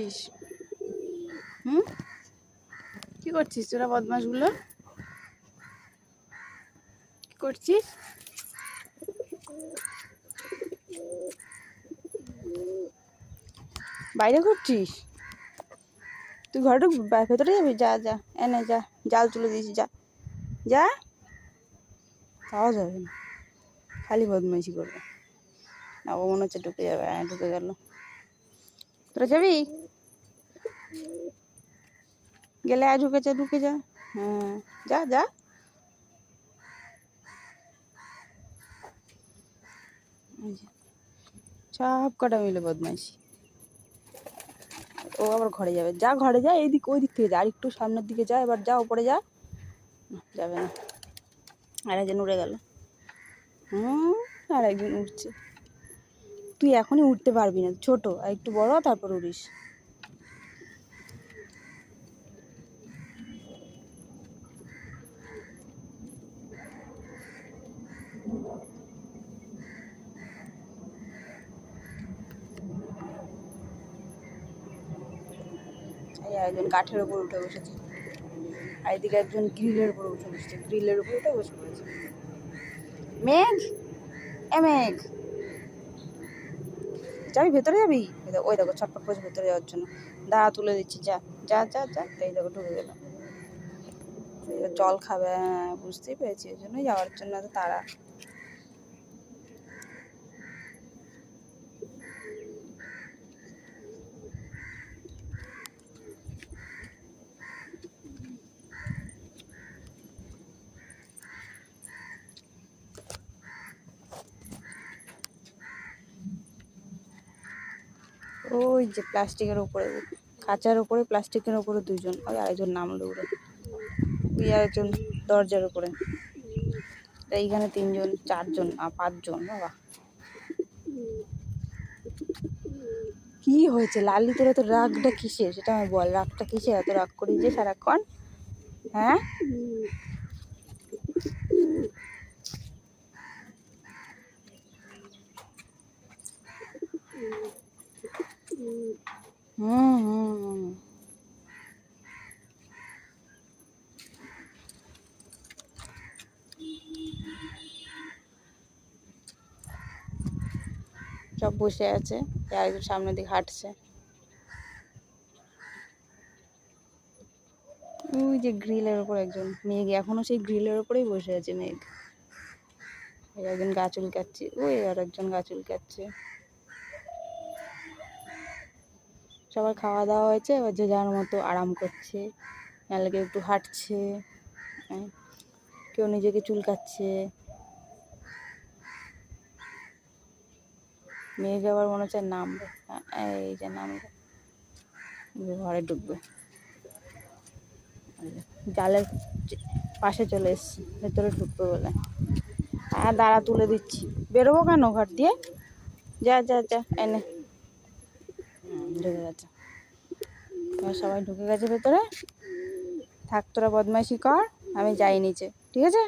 করছিস? হুম, কি করছিস তোরা বদমাশগুলো? কি করছিস? বাইরে করছিস? তুই ঘরে ভেতরে যাবি? যা যা, এনে যা, জাল তুলে দিয়েছি, যা যা। তাও যাবে না, খালি বদমাইশি করবে। না, ও মনে হচ্ছে ঢুকে যাবে। হ্যাঁ, ঢুকে গেল। তোরা যাবি? গেলে ঢুকে যা, ঢুকে যা। হ্যাঁ, যা যা। সব কটা মিলে বদমাইশি। ও আবার ঘরে যাবে। যা, ঘরে যা। এইদিক ওই দিক থেকে যা, আর একটু সামনের দিকে যা। এবার যা, ওপরে যা। যাবে না। আর একজন উড়ে গেল। আর একজন উঠছে। তুই এখনই উঠতে পারবি না, ছোট। আর একটু বড়, তারপর উড়িস। এই একজন কাঠের উপর উঠে বসেছে, আর এদিকে একজন গ্রিলের উপর উঠে বসেছে। গ্রিলের উপর উঠে বসে পড়েছে। মেঘ, এ মেঘ, যাবি ভেতরে? যাবি? ওই দেখো ছটফট করছে ভেতরে যাওয়ার জন্য। দাঁড়া, তুলে দিচ্ছি, যা যা যা যা। এই দেখো ঢুকে গেল। জল খাবে। হ্যাঁ, বুঝতেই পেরেছি, ওই জন্যই যাওয়ার জন্য এত তাড়া। ওই যে প্লাস্টিকের উপরে, খাঁচার উপরে, প্লাস্টিকের উপরে দুজন। ওই আরেকজন নামলো উড়ে। ওই আরেকজন দরজার উপরে। এইখানে 3 জন, 4 জন, 5 জন। বাবা, কি হয়েছে লালি? তোর এত রাগটা কিসের সেটা আমি বল। রাগটা কিসের? এত রাগ করিস যে সারাক্ষণ? হ্যাঁ, হুম হুম হুম। সব বসে আছে, একজন সামনের দিকে হাঁটছে। ওই যে গ্রিলের ওপর একজন। মেঘ এখনো সেই গ্রিলের ওপরেই বসে আছে। মেঘ, একজন গা চুলকাচ্ছে। ওই আর একজন গা চুলকাচ্ছে। সবার খাওয়া দাওয়া হয়েছে, এবার যে যার মতো আরাম করছে। নাহলে কেউ একটু হাঁটছে, কেউ নিজেকে চুলকাচ্ছে। মেঘ আবার মনে হচ্ছে নামবে। এই যে নামবে, ঘরে ঢুকবে। জালের পাশে চলে এসছি, ভেতরে ঢুকবে বলে। হ্যাঁ, দাঁড়া, তুলে দিচ্ছি। বেরোবো কেন ঘর দিয়ে? যা যা যা, এনে। ঢুকে গেছে। সবাই ঢুকে গেছে ভেতরে। থাক, তোরা বদমাইশি কর, আমি যাই নিচে, ঠিক আছে?